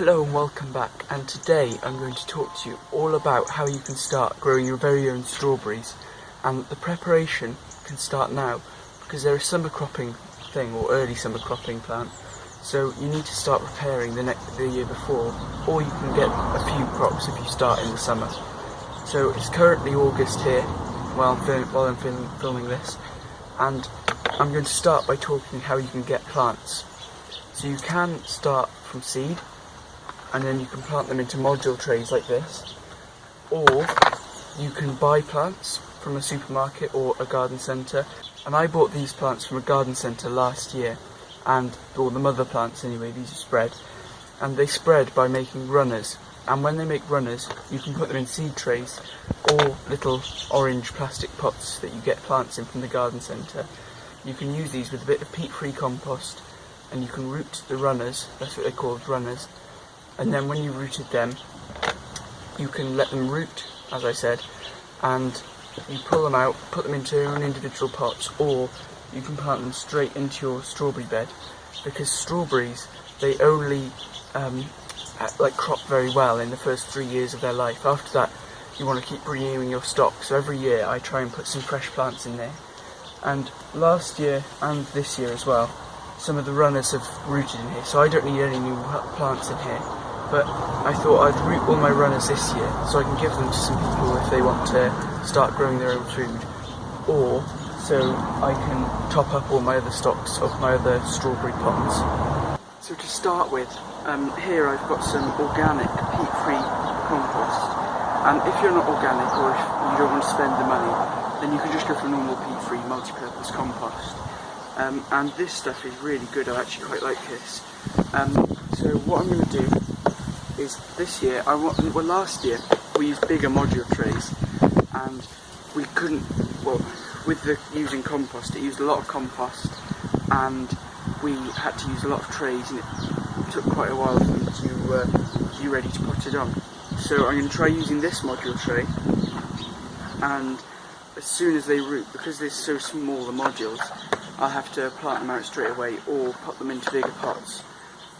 Hello and welcome back, and today I'm going to talk to you all about how you can start growing your very own strawberries, and the preparation can start now because they're a summer cropping thing or early summer cropping plant, so you need to start preparing the year before, or you can get a few crops if you start in the summer. So it's currently August here while I'm filming this, and I'm going to start by talking how you can get plants. So you can start from seed, and then you can plant them into module trays like this, or you can buy plants from a supermarket or a garden centre. And I bought these plants from a garden centre last year, or the mother plants anyway, these are spread, and they spread by making runners. And when they make runners, you can put them in seed trays or little orange plastic pots that you get plants in from the garden centre. You can use these with a bit of peat-free compost, and you can root the runners, that's what they're called, runners. And then when you rooted them, you can let them root, as I said, and you pull them out, put them into their own individual pots, or you can plant them straight into your strawberry bed, because strawberries, they only crop very well in the first 3 years of their life. After that, you want to keep renewing your stock, so every year I try and put some fresh plants in there. And last year and this year as well, some of the runners have rooted in here, so I don't need any new plants in here. But I thought I'd root all my runners this year, so I can give them to some people if they want to start growing their own food, or so I can top up all my other stocks of my other strawberry pots. So to start with, here I've got some organic peat-free compost, and if you're not organic or if you don't want to spend the money, then you can just go for normal peat-free multi-purpose compost. And this stuff is really good, I actually quite like this. So what I'm going to do is this year, last year we used bigger module trays, and we couldn't, using compost, it used a lot of compost, and we had to use a lot of trays, and it took quite a while for them to be ready to put it on. So I'm going to try using this module tray, and as soon as they root, because they're so small, the modules, I'll have to plant them out straight away or put them into bigger pots.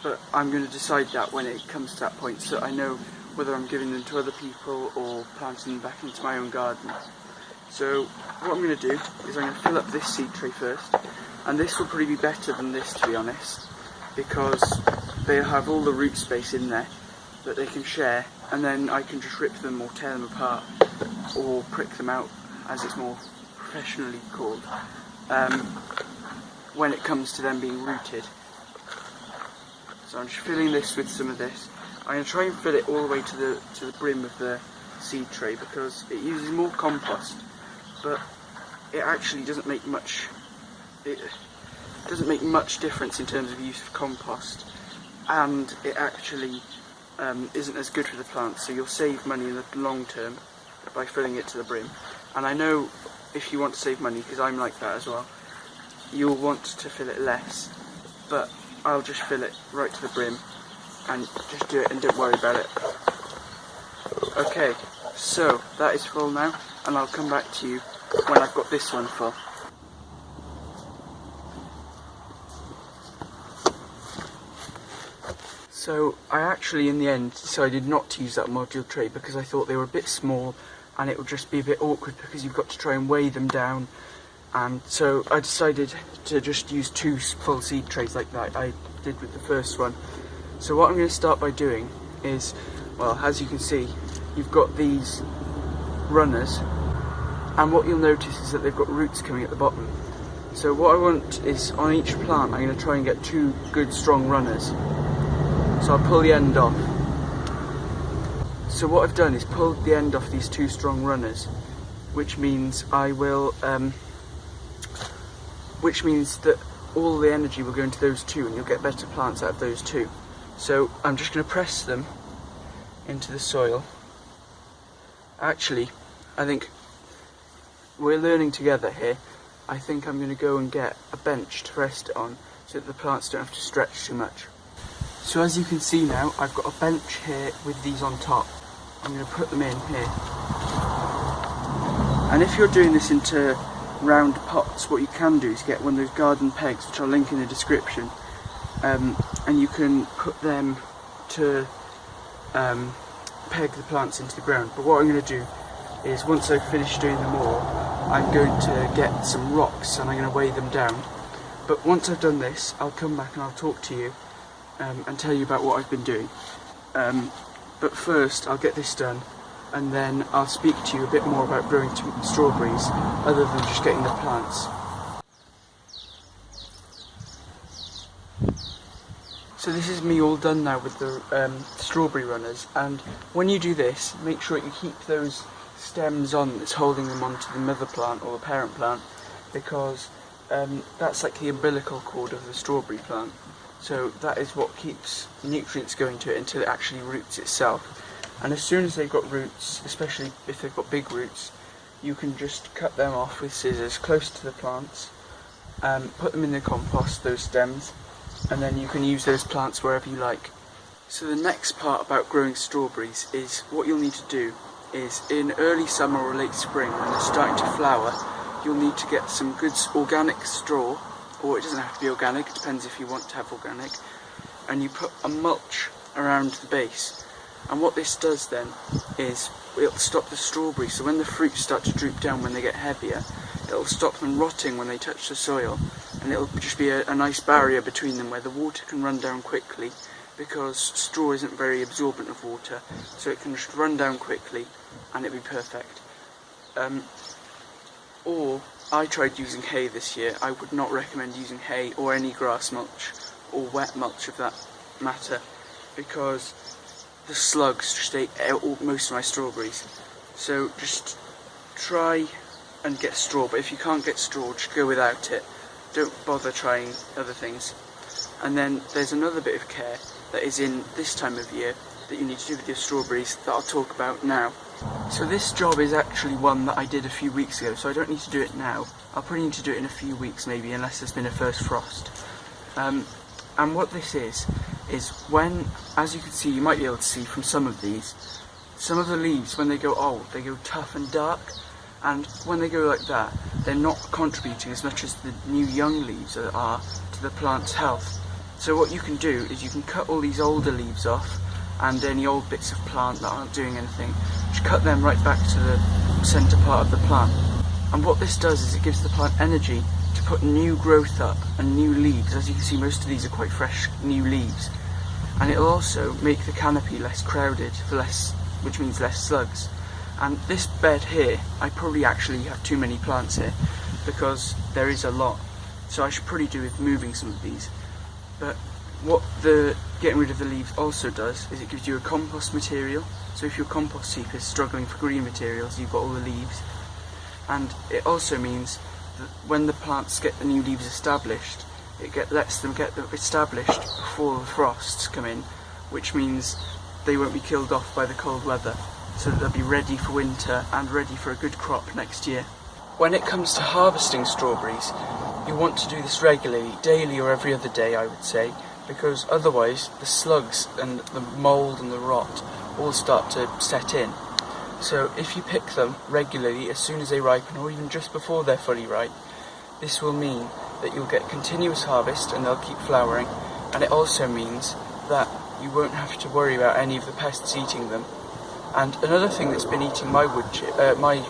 But I'm going to decide that when it comes to that point, so I know whether I'm giving them to other people or planting them back into my own garden. So what I'm going to do is I'm going to fill up this seed tray first, and this will probably be better than this, to be honest, because they have all the root space in there that they can share, and then I can just rip them or tear them apart or prick them out, as it's more professionally called, when it comes to them being rooted. So I'm just filling this with some of this. I'm going to try and fill it all the way to the brim of the seed tray, because it uses more compost, but it actually doesn't make much. It doesn't make much difference in terms of use of compost, and it actually isn't as good for the plants. So you'll save money in the long term by filling it to the brim. And I know if you want to save money, because I'm like that as well, you'll want to fill it less, but I'll just fill it right to the brim and just do it and don't worry about it. Okay, so that is full now, and I'll come back to you when I've got this one full. So I actually in the end decided not to use that module tray because I thought they were a bit small and it would just be a bit awkward because you've got to try and weigh them down. And so I decided to just use 2 full seed trays like that I did with the first one. So what I'm going to start by doing is, well, as you can see, you've got these runners, and what you'll notice is that they've got roots coming at the bottom. So what I want is, on each plant, I'm going to try and get 2 good strong runners. So I'll pull the end off. So what I've done is pulled the end off these 2 strong runners, which means I will which means that all the energy will go into those 2 and you'll get better plants out of those 2. So I'm just going to press them into the soil. Actually, I think we're learning together here. I think I'm going to go and get a bench to rest it on so that the plants don't have to stretch too much. So as you can see now, I've got a bench here with these on top. I'm going to put them in here. And if you're doing this into round pots, what you can do is get one of those garden pegs, which I'll link in the description, and you can put them to peg the plants into the ground, but what I'm going to do is, once I've finished doing them all, I'm going to get some rocks and I'm going to weigh them down. But once I've done this, I'll come back and I'll talk to you and tell you about what I've been doing. But first I'll get this done, and then I'll speak to you a bit more about growing strawberries other than just getting the plants. So this is me all done now with the strawberry runners, and when you do this, make sure you keep those stems on that's holding them onto the mother plant or the parent plant, because that's like the umbilical cord of the strawberry plant. So that is what keeps nutrients going to it until it actually roots itself. And as soon as they've got roots, especially if they've got big roots, you can just cut them off with scissors close to the plants, put them in the compost, those stems, and then you can use those plants wherever you like. So the next part about growing strawberries is, what you'll need to do is, in early summer or late spring when they're starting to flower, you'll need to get some good organic straw, or it doesn't have to be organic, it depends if you want to have organic, and you put a mulch around the base. And what this does then is it'll stop the strawberries, so when the fruits start to droop down when they get heavier, it'll stop them rotting when they touch the soil, and it'll just be a nice barrier between them where the water can run down quickly, because straw isn't very absorbent of water, so it can just run down quickly and it'll be perfect. Or I tried using hay this year. I would not recommend using hay or any grass mulch or wet mulch of that matter, because the slugs just ate most of my strawberries. So just try and get straw, but if you can't get straw, just go without it. Don't bother trying other things. And then there's another bit of care that is in this time of year that you need to do with your strawberries that I'll talk about now. So this job is actually one that I did a few weeks ago, so I don't need to do it now. I'll probably need to do it in a few weeks maybe, unless there's been a first frost. And what this is when, as you can see, you might be able to see from some of these, some of the leaves, when they go old, they go tough and dark, and when they go like that, they're not contributing as much as the new young leaves are to the plant's health. So what you can do is you can cut all these older leaves off, and any old bits of plant that aren't doing anything, just cut them right back to the centre part of the plant. And what this does is it gives the plant energy to put new growth up and new leaves. As you can see, most of these are quite fresh new leaves, and it'll also make the canopy less crowded, which means less slugs. And this bed here, I probably actually have too many plants here because there is a lot, so I should probably do with moving some of these. But what the getting rid of the leaves also does is it gives you a compost material. So if your compost heap is struggling for green materials, you've got all the leaves. And it also means that when the plants get the new leaves established, lets them get them established before the frosts come in, which means they won't be killed off by the cold weather, so that they'll be ready for winter and ready for a good crop next year. When it comes to harvesting strawberries, you want to do this regularly, daily or every other day I would say, because otherwise the slugs and the mould and the rot all start to set in. So if you pick them regularly as soon as they ripen, or even just before they're fully ripe, this will mean that you'll get continuous harvest and they'll keep flowering, and it also means that you won't have to worry about any of the pests eating them. And another thing that's been eating my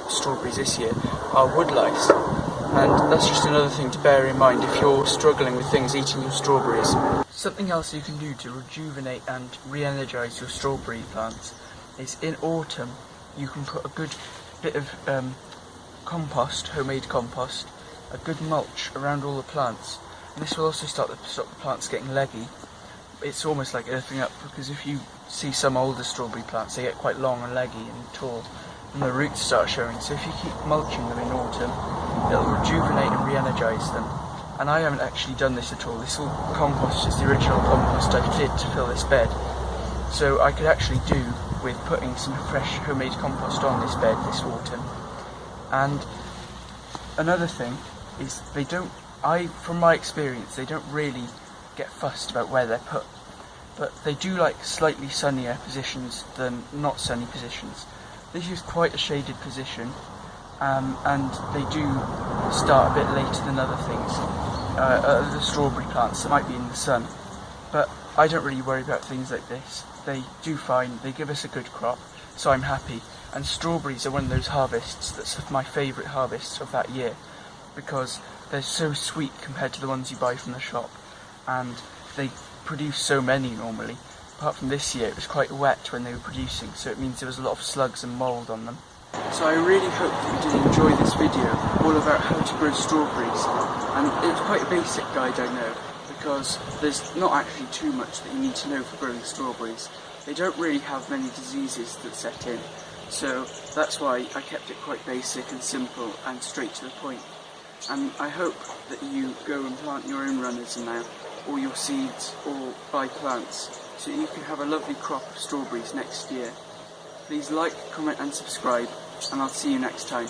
strawberries this year are woodlice, and that's just another thing to bear in mind if you're struggling with things eating your strawberries. Something else you can do to rejuvenate and re-energise your strawberry plants is, in autumn, you can put a good bit of compost, homemade compost, a good mulch around all the plants, and this will also stop the plants getting leggy. It's almost like earthing up, because if you see some older strawberry plants, they get quite long and leggy and tall, and the roots start showing. So if you keep mulching them in autumn, it'll rejuvenate and re-energise them. And I haven't actually done this at all. This all compost is the original compost I did to fill this bed. So I could actually do with putting some fresh homemade compost on this bed this autumn. And another thing is from my experience, they don't really get fussed about where they're put, but they do like slightly sunnier positions than not sunny positions. This is quite a shaded position, and they do start a bit later than other things, other strawberry plants that might be in the sun. But I don't really worry about things like this. They do fine, they give us a good crop, so I'm happy. And strawberries are one of those harvests that's my favourite harvests of that year, because they're so sweet compared to the ones you buy from the shop, and they produce so many normally. Apart from this year, it was quite wet when they were producing, so it means there was a lot of slugs and mould on them. So I really hope that you did enjoy this video all about how to grow strawberries, and it was quite a basic guide, I know, because there's not actually too much that you need to know for growing strawberries. They don't really have many diseases that set in, so that's why I kept it quite basic and simple and straight to the point. And I hope that you go and plant your own runners now, or your seeds, or buy plants, so that you can have a lovely crop of strawberries next year. Please like, comment and subscribe, and I'll see you next time.